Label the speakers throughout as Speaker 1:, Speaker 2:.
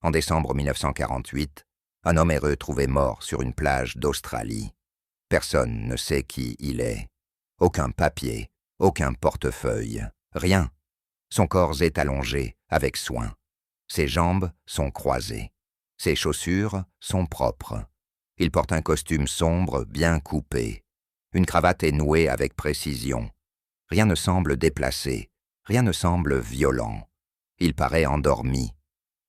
Speaker 1: En décembre 1948, un homme est retrouvé mort sur une plage d'Australie. Personne ne sait qui il est. Aucun papier, aucun portefeuille, rien. Son corps est allongé avec soin. Ses jambes sont croisées. Ses chaussures sont propres. Il porte un costume sombre bien coupé. Une cravate est nouée avec précision. Rien ne semble déplacé, rien ne semble violent. Il paraît endormi.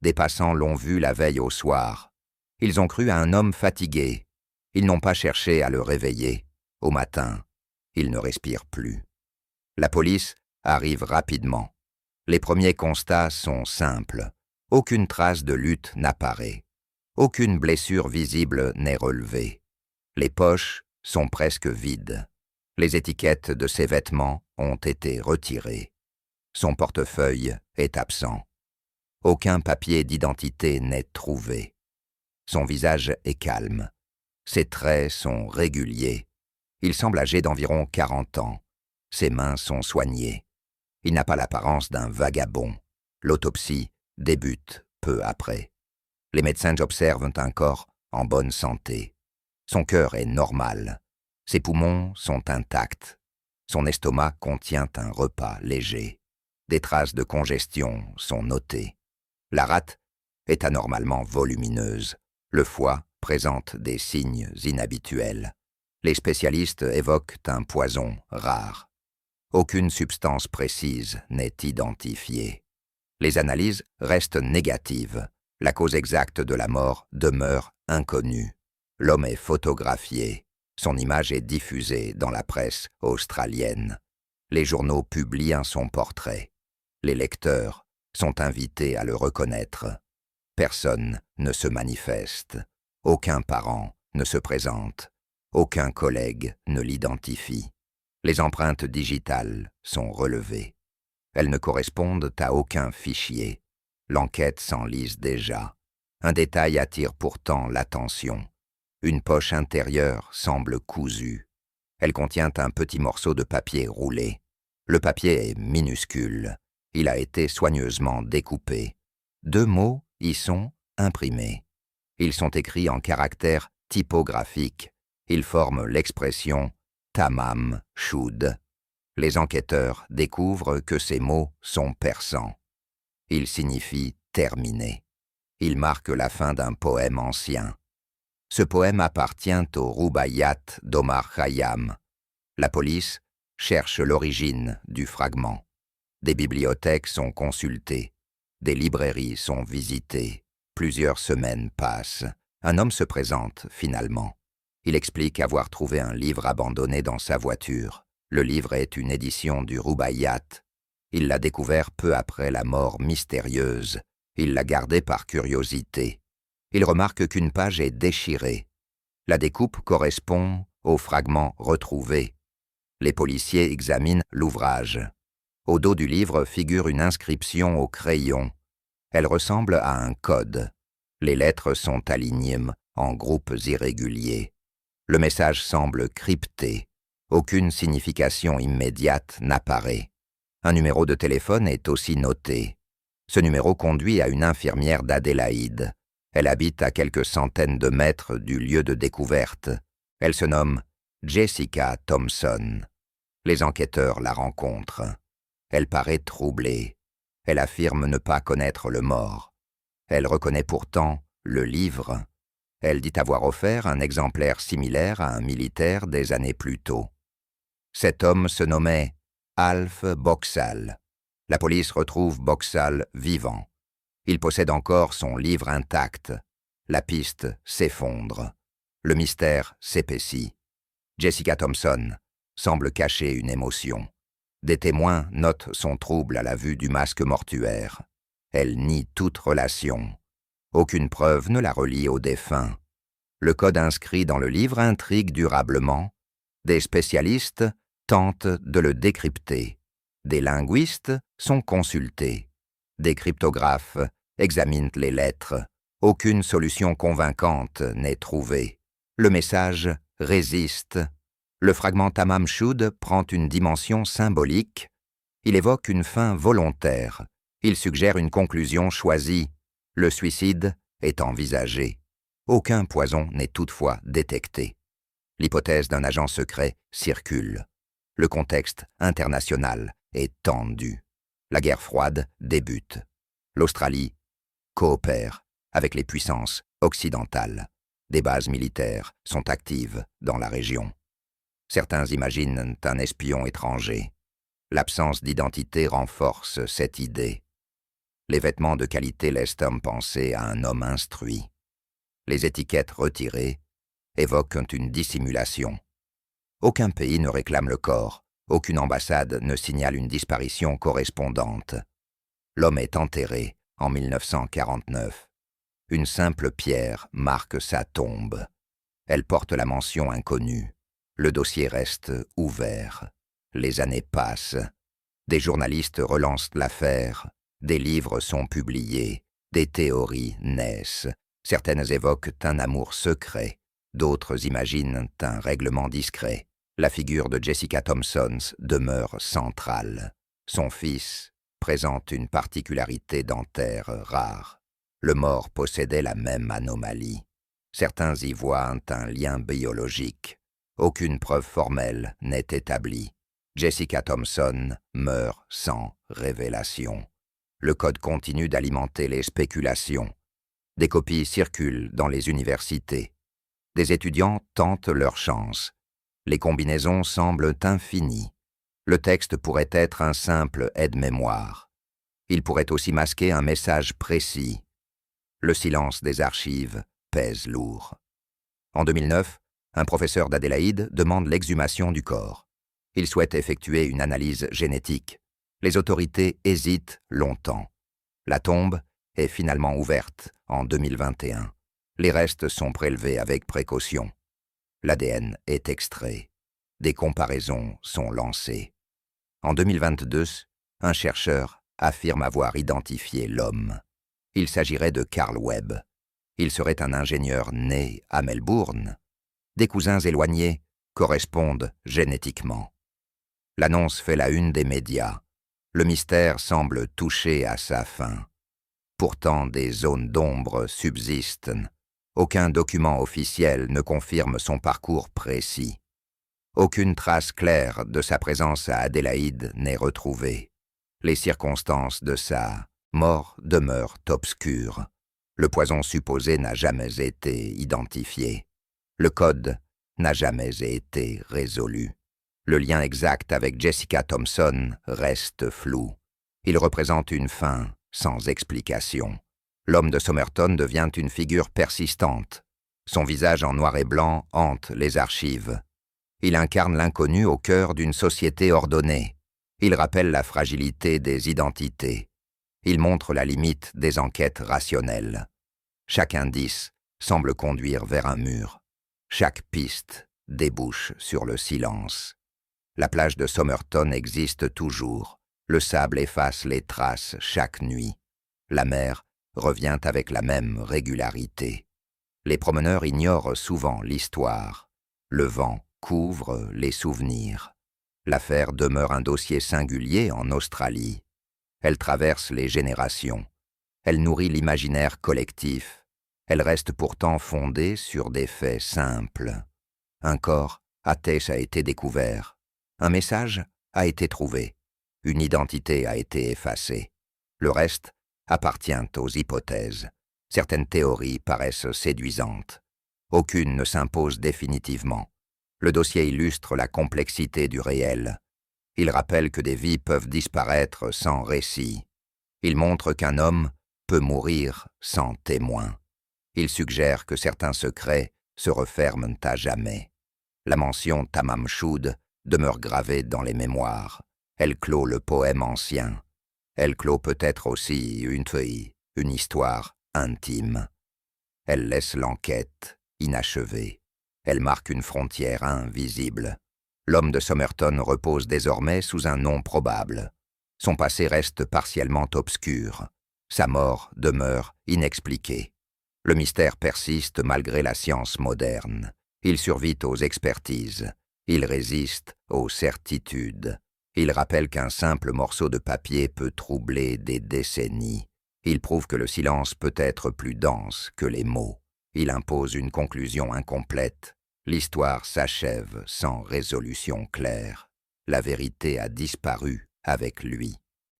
Speaker 1: Des passants l'ont vu la veille au soir. Ils ont cru à un homme fatigué. Ils n'ont pas cherché à le réveiller. Au matin, il ne respire plus. La police arrive rapidement. Les premiers constats sont simples. Aucune trace de lutte n'apparaît. Aucune blessure visible n'est relevée. Les poches sont presque vides. Les étiquettes de ses vêtements ont été retirées. Son portefeuille est absent. Aucun papier d'identité n'est trouvé. Son visage est calme. Ses traits sont réguliers. Il semble âgé d'environ 40 ans. Ses mains sont soignées. Il n'a pas l'apparence d'un vagabond. L'autopsie débute peu après. Les médecins observent un corps en bonne santé. Son cœur est normal. Ses poumons sont intacts. Son estomac contient un repas léger. Des traces de congestion sont notées. La rate est anormalement volumineuse. Le foie présente des signes inhabituels. Les spécialistes évoquent un poison rare. Aucune substance précise n'est identifiée. Les analyses restent négatives. La cause exacte de la mort demeure inconnue. L'homme est photographié. Son image est diffusée dans la presse australienne. Les journaux publient son portrait. Les lecteurs sont invités à le reconnaître. Personne ne se manifeste. Aucun parent ne se présente. Aucun collègue ne l'identifie. Les empreintes digitales sont relevées. Elles ne correspondent à aucun fichier. L'enquête s'enlise déjà. Un détail attire pourtant l'attention. Une poche intérieure semble cousue. Elle contient un petit morceau de papier roulé. Le papier est minuscule. Il a été soigneusement découpé. 2 mots y sont imprimés. Ils sont écrits en caractères typographiques. Ils forment l'expression « Tamam Shud ». Les enquêteurs découvrent que ces mots sont persans. Ils signifient « terminé ». Ils marquent la fin d'un poème ancien. Ce poème appartient au Rubaiyat d'Omar Khayyam. La police cherche l'origine du fragment. Des bibliothèques sont consultées. Des librairies sont visitées. Plusieurs semaines passent. Un homme se présente finalement. Il explique avoir trouvé un livre abandonné dans sa voiture. Le livre est une édition du Rubaiyat. Il l'a découvert peu après la mort mystérieuse. Il l'a gardé par curiosité. Il remarque qu'une page est déchirée. La découpe correspond au fragment retrouvé. Les policiers examinent l'ouvrage. Au dos du livre figure une inscription au crayon. Elle ressemble à un code. Les lettres sont alignées en groupes irréguliers. Le message semble crypté. Aucune signification immédiate n'apparaît. Un numéro de téléphone est aussi noté. Ce numéro conduit à une infirmière d'Adélaïde. Elle habite à quelques centaines de mètres du lieu de découverte. Elle se nomme Jessica Thompson. Les enquêteurs la rencontrent. Elle paraît troublée. Elle affirme ne pas connaître le mort. Elle reconnaît pourtant le livre. Elle dit avoir offert un exemplaire similaire à un militaire des années plus tôt. Cet homme se nommait Alf Boxall. La police retrouve Boxall vivant. Il possède encore son livre intact. La piste s'effondre. Le mystère s'épaissit. Jessica Thompson semble cacher une émotion. Des témoins notent son trouble à la vue du masque mortuaire. Elle nie toute relation. Aucune preuve ne la relie au défunt. Le code inscrit dans le livre intrigue durablement. Des spécialistes tentent de le décrypter. Des linguistes sont consultés. Des cryptographes examinent les lettres. Aucune solution convaincante n'est trouvée. Le message résiste. Le fragment Tamam Shud prend une dimension symbolique. Il évoque une fin volontaire. Il suggère une conclusion choisie. Le suicide est envisagé. Aucun poison n'est toutefois détecté. L'hypothèse d'un agent secret circule. Le contexte international est tendu. La guerre froide débute. L'Australie coopère avec les puissances occidentales. Des bases militaires sont actives dans la région. Certains imaginent un espion étranger. L'absence d'identité renforce cette idée. Les vêtements de qualité laissent homme penser à un homme instruit. Les étiquettes retirées évoquent une dissimulation. Aucun pays ne réclame le corps, aucune ambassade ne signale une disparition correspondante. L'homme est enterré en 1949. Une simple pierre marque sa tombe. Elle porte la mention inconnue. Le dossier reste ouvert. Les années passent. Des journalistes relancent l'affaire. Des livres sont publiés. Des théories naissent. Certaines évoquent un amour secret. D'autres imaginent un règlement discret. La figure de Jessica Thompson demeure centrale. Son fils présente une particularité dentaire rare. Le mort possédait la même anomalie. Certains y voient un lien biologique. Aucune preuve formelle n'est établie. Jessica Thompson meurt sans révélation. Le code continue d'alimenter les spéculations. Des copies circulent dans les universités. Des étudiants tentent leur chance. Les combinaisons semblent infinies. Le texte pourrait être un simple aide-mémoire. Il pourrait aussi masquer un message précis. Le silence des archives pèse lourd. En 2009, un professeur d'Adélaïde demande l'exhumation du corps. Il souhaite effectuer une analyse génétique. Les autorités hésitent longtemps. La tombe est finalement ouverte en 2021. Les restes sont prélevés avec précaution. L'ADN est extrait. Des comparaisons sont lancées. En 2022, un chercheur affirme avoir identifié l'homme. Il s'agirait de Carl Webb. Il serait un ingénieur né à Melbourne. Des cousins éloignés correspondent génétiquement. L'annonce fait la une des médias. Le mystère semble toucher à sa fin. Pourtant, des zones d'ombre subsistent. Aucun document officiel ne confirme son parcours précis. Aucune trace claire de sa présence à Adélaïde n'est retrouvée. Les circonstances de sa mort demeurent obscures. Le poison supposé n'a jamais été identifié. Le code n'a jamais été résolu. Le lien exact avec Jessica Thompson reste flou. Il représente une fin sans explication. L'homme de Somerton devient une figure persistante. Son visage en noir et blanc hante les archives. Il incarne l'inconnu au cœur d'une société ordonnée. Il rappelle la fragilité des identités. Il montre la limite des enquêtes rationnelles. Chaque indice semble conduire vers un mur. Chaque piste débouche sur le silence. La plage de Somerton existe toujours. Le sable efface les traces chaque nuit. La mer revient avec la même régularité. Les promeneurs ignorent souvent l'histoire. Le vent couvre les souvenirs. L'affaire demeure un dossier singulier en Australie. Elle traverse les générations. Elle nourrit l'imaginaire collectif. Elle reste pourtant fondée sur des faits simples. Un corps à Tess a été découvert. Un message a été trouvé. Une identité a été effacée. Le reste appartient aux hypothèses. Certaines théories paraissent séduisantes. Aucune ne s'impose définitivement. Le dossier illustre la complexité du réel. Il rappelle que des vies peuvent disparaître sans récit. Il montre qu'un homme peut mourir sans témoin. Il suggère que certains secrets se referment à jamais. La mention Tamam Shud demeure gravée dans les mémoires. Elle clôt le poème ancien. Elle clôt peut-être aussi une histoire intime. Elle laisse l'enquête inachevée. Elle marque une frontière invisible. L'homme de Somerton repose désormais sous un nom probable. Son passé reste partiellement obscur. Sa mort demeure inexpliquée. Le mystère persiste malgré la science moderne. Il survit aux expertises. Il résiste aux certitudes. Il rappelle qu'un simple morceau de papier peut troubler des décennies. Il prouve que le silence peut être plus dense que les mots. Il impose une conclusion incomplète. L'histoire s'achève sans résolution claire. La vérité a disparu avec lui.